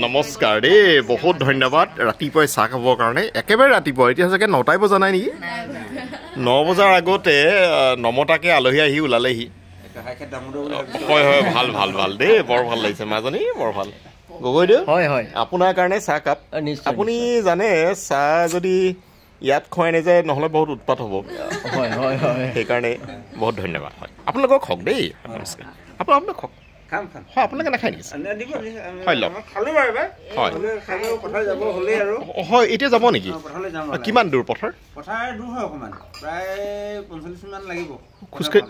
নমস্কাৰ দেই বহুত ধন্যবাদ ৰাতিপুৱাই চাহ খাবৰ কাৰণে একেবাৰে ৰাতিপুৱা এতিয়া চাগে 9টাই বজা নাই নেকি 9 বজাৰ আগতে নমতাকে আলহী আহি ওলালেহি হয় হয় ভাল ভাল ভাল দেই বৰ ভাল লাগিছে মাজনী বৰ ভাল গগৈ দেউ হয় হয় আপোনাৰ কাৰণে চাহ কাপ আপুনি জানে চাহ যদি ইয়াত খুৱাই নাযায় নহ'লে বহুত উৎপাত হ'ব হয় হয় হয় সেইকাৰণে বহুত ধন্যবাদ হয় আপোনালোকক খওক দেই নমস্কাৰ আপোনালোক খওক খাম খাম হয় আপোনালোকে নাখায় নেকি হয় লওক খালোঁ বাৰু হয় পথাৰ যাব হ'লেই আৰু হয় এতিয়া যাব নেকি কিমান দূৰ পথাৰ দূৰ হয় অকণমান প্ৰায় 45 মান লাগিব খোজকাঢ়ি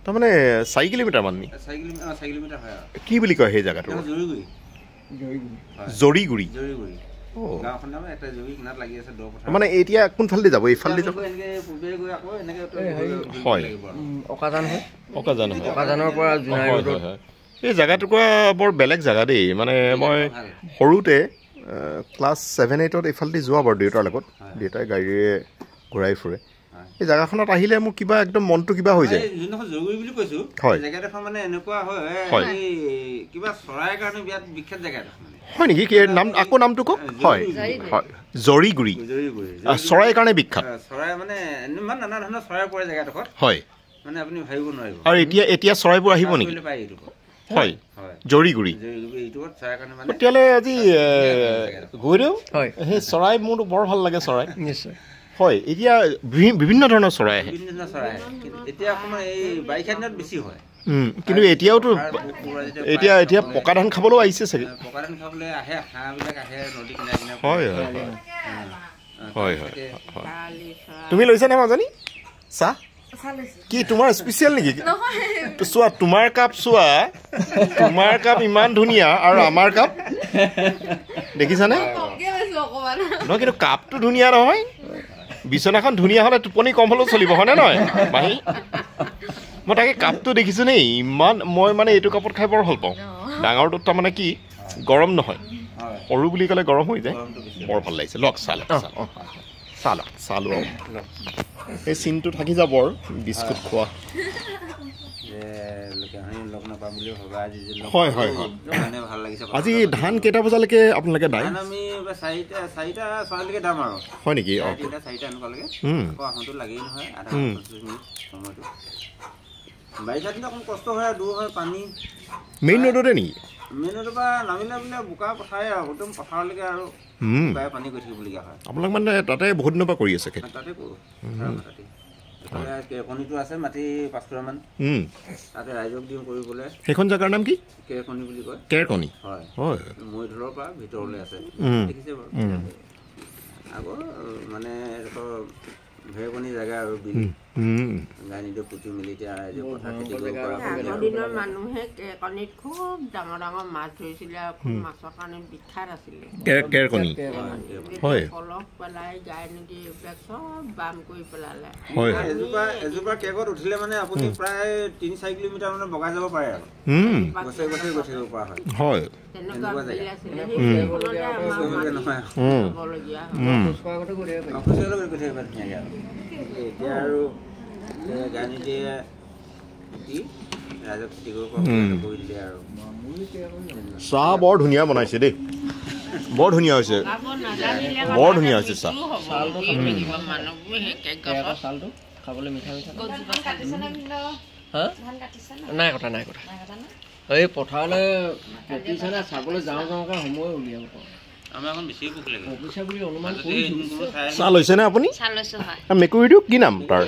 তাৰমানে 4 কিলোমিটাৰ মান নেকি 4 কিলোমিটাৰ হয় কি বুলি কয় সেই জেগাটো জৰিগুৰি মানে এতিয়া কোনফালেদি যাব এইফালেদি যাব হয় অকাজানৰ পৰা এই জেগাটুকুৰা বৰ বেলেগ জেগা দেই মানে মই সৰুতে ক্লাছ 7-8ত এইফালেদি যোৱা বাৰু দেউতাৰ লগত দেউতাই গাড়ীৰে ঘূৰাই ফুৰে এই জেগাখনত আহিলে মোক কিবা একদম মনটো কিবা হৈ যায় জৰুৰী বুলি কৈছোঁ জেগাডোখৰ মানে এনেকুৱা হয় কিবা চৰাইৰ কাৰণে বিৰাট বিখ্যাত জেগা হয় নেকি কি নাম আকৌ নামটো কওক হয় হয় জৰিগুৰি চৰাইৰ কাৰণে বিখ্যাত চৰাই মানে ইমান নানা ধৰণৰ চৰাই পৰে জেগাডোখৰত হয় মানে আপুনি ভাবিব নোৱাৰিব আৰু এতিয়া চৰাইবোৰ আহিব নেকি হয় জৰিগুৰি তেতিয়াহ'লে আজি গৈ দিওঁ হয় সেই চৰাই মোৰ বৰ ভাল লাগে চৰাই নিশ্চয় হয় এতিয়া বিভিন্ন ধৰণৰ চৰাই আহে এতিয়া অকণমান এই বাৰিষা দিনত বেছি হয় কিন্তু এতিয়াওতো এতিয়া পকা ধান খাবলৈও আহিছে চাগে পকা ধান খাবলৈ আহে হাঁহবিলাক আহে নদী কিনাৰে কিনাৰে হয় হয় হয় তুমি লৈছা নে মাজনী চাহ কি তোমাৰ স্পেচিয়েল নেকি চোৱা তোমাৰ কাপ চোৱা তোমাৰ কাপ ইমান ধুনীয়া আৰু আমাৰ কাপ দেখিছানে নহয় কিন্তু কাপটো ধুনীয়া নহয় বিচনাখন ধুনীয়া হ'লে টোপনি কম হ'লেও চলিব হয়নে নহয় মাহী মই তাকে কাপটো দেখিছোঁ নে ইমান মই মানে এইটো কাপত খাই বৰ ভাল পাওঁ ডাঙৰটোত তাৰমানে কি গৰম নহয় সৰু বুলি ক'লে গৰম হৈ যায় বৰ ভাল লাগিছে লওক চাহ লওক এই চিনটো থাকি যাব আৰু বিস্কুট খোৱা হয় হয় হয় আজি ধান কেইটা বজালৈকে আপোনালোকে দায় আমি 4টা 6লৈকে দাম আৰু হয় নেকি 4টা এনেকুৱালৈকে আহোঁতো লাগেই নহয় আধা 25 মিনিট সময়টো বাৰিষা দিনত অকণ কষ্ট হয় দূৰ হয় পানী মেইন ৰোডতে নেকি মেইন ৰোডৰ পৰা নামিলে বোলে বোকা পথাৰে আৰু একদম পথাৰলৈকে আৰু পানী গৈ থাকিবলগীয়া হয় আপোনালোক মানে তাতে বহুত দিনৰ পৰা কৰি আছে তাতে কৰোঁ কেৰকণীটো আছে মাটি 5 কুৰামান তাতে ৰাইজক দিওঁ কৰিবলৈ সেইখন জেগাৰ নাম কি কেৰকণী বুলি কয় কেৰকণী হয় হয় মৈধলৰ পৰা ভিতৰলৈ আছে দেখিছে বাৰু আগৰ মানে এডোখৰ ভেৰকণী জেগা আৰু গাড়ীটো পুতি মেলি এতিয়া ৰাইজে পথাৰ খেতি কৰিব পৰা আগৰ দিনৰ মানুহে কেৰকণীত খুব ডাঙৰ ডাঙৰ মাছ ধৰিছিলে আৰু খুব মাছৰ কাৰণে বিখ্যাত আছিলে কেৰকণী হয় পলস পেলাই গাই নদী এইবিলাক চব বাম কৰি পেলালে হয় এজোপা কেকত উঠিলে মানে আপুনি প্ৰায় 3-4 কিলোমিটাৰ মানে বগাই যাব পাৰে আৰু গছে গছে গৈ থাকিব পৰা হয় তেনেকুৱা জেগা আছিলে এতিয়া আৰু গাড়ী দিয়ে ৰাইজক খেতি কৰিব কৰি দিলে আৰু চাহ বৰ ধুনীয়া বনাইছে দেই বৰ ধুনীয়া হৈছে চাহ খাবলৈ মিঠা নাই কথা এই পথাৰলৈ চাবলৈ যাওঁ সময় উলিয়াব চাহ লৈছে নে আপুনি মেকুৰীটো কি নাম তাৰ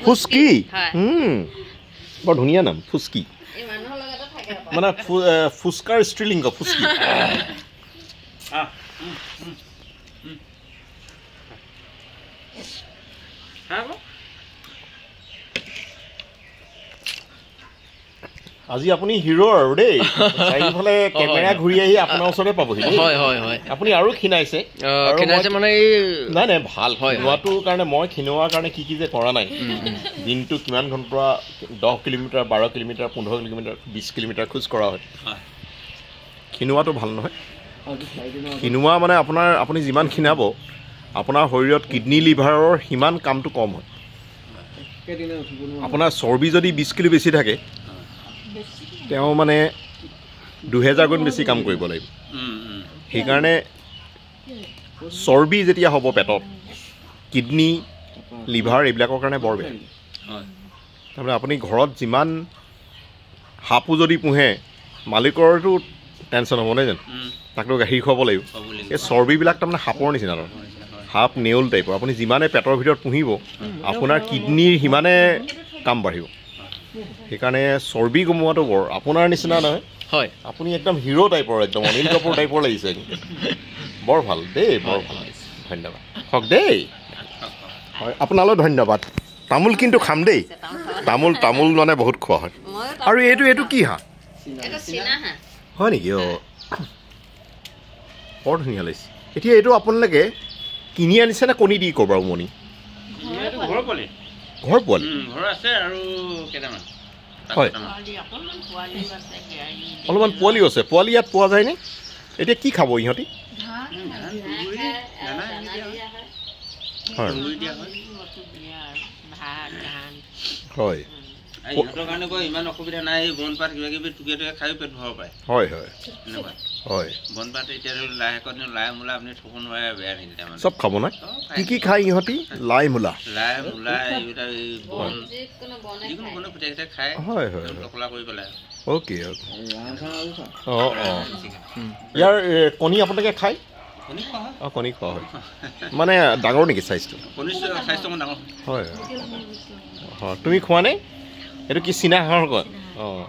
ফুচকি বৰ ধুনীয়া নাম ফুচকি মানে ফুচকাৰ স্ত্ৰীলিংগ ফুচকি আজি আপুনি হিৰো আৰু দেই চাৰিওফালে কেমেৰা ঘূৰি আহি আপোনাৰ ওচৰতে পাবহি হয় হয় হয় আপুনি আৰু খিনাইছে মানে নাই নাই ভাল খিনোৱাটোৰ কাৰণে মই খিনোৱাৰ কাৰণে কি যে কৰা নাই দিনটো কিমান ঘণ্টা 10 কিলোমিটাৰ 12 কিলোমিটাৰ 15 কিলোমিটাৰ 20 কিলোমিটাৰ খোজ কৰা হয় খিনোৱাটো ভাল নহয় খিনোৱা মানে আপুনি যিমান খিনাব আপোনাৰ শৰীৰত কিডনী লিভাৰৰ সিমান কামটো কম হয় আপোনাৰ চৰ্বি যদি 20 কিলো বেছি থাকে তেওঁ মানে 2000 গুণ বেছি কাম কৰিব লাগিব সেইকাৰণে চৰ্বি যেতিয়া হ'ব পেটত কিডনি লিভাৰ এইবিলাকৰ কাৰণে বৰ বেয়া তাৰমানে আপুনি ঘৰত যিমান সাপো যদি পোহে মালিকৰটো টেনশ্যন হ'ব নহয় জানো তাকতো গাখীৰ খুৱাব লাগিব এই চৰ্বিবিলাক তাৰমানে সাপৰ নিচিনা সাপ নেউল টাইপৰ আপুনি যিমানে পেটৰ ভিতৰত পুহিব আপোনাৰ কিডনিৰ সিমানে কাম বাঢ়িব সেইকাৰণে চৰ্বি কমোৱাটো বৰ আপোনাৰ নিচিনা নহয় হয় আপুনি একদম হিৰো টাইপৰ একদম অনিল কাপুৰ টাইপৰ লাগিছে বৰ ভাল দেই বৰ ভাল ধন্যবাদ হওক দেই হয় আপোনালৈ ধন্যবাদ তামোল কিন্তু খাম দেই তামোল মানে বহুত খোৱা হয় আৰু এইটো কি হাঁহ হয় নেকি বৰ ধুনীয়া লাগিছে এতিয়া এইটো আপোনালোকে কিনি আনিছে নে কণী দি ক'ৰ বাৰু উমনি ঘৰ পোৱালি হয় অলপমান পোৱালিও আছে পোৱালি ইয়াত পোৱা যায়নে এতিয়া কি খাব ইহঁতি হয় ইহঁতৰ কাৰণে কয় ইমান অসুবিধা নাই বনপাত কিবা কিবি টুকিয়াই টুকিয়াই খায়ো পেট ভৰাব পাৰে হয় হয় এনেকুৱা হয় বনপাত এতিয়া লাই শাকত লাই মূলা আপুনি থ'ব নোৱাৰে বেয়া নিদিলে মানে চব খাব নহয় কি খায় ইহঁতি লাই মূলা এইবিলাক এই বন যিকোনো বনে ফুটাই ফুটাই খায় হয় হয় টকলা কৰি পেলাই অ'কে অঁ ইয়াৰ কণী আপোনালোকে খায় অঁ কণী খোৱা হয় মানে ডাঙৰ নেকি চাইজটো চাইজটো অকণ ডাঙৰ হয় হয় তুমি খোৱা নে এইটো কি চীনা হাঁহৰ কয় অঁ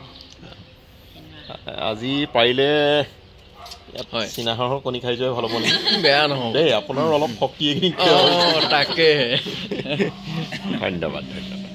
আজি পাৰিলে হয় চীনা হাঁহৰ কণী খাই যোৱাই ভাল হ'ব নেকি বেয়া নহয় দেই আপোনাৰ অলপ শক্তি তাকে ধন্যবাদ ধন্যবাদ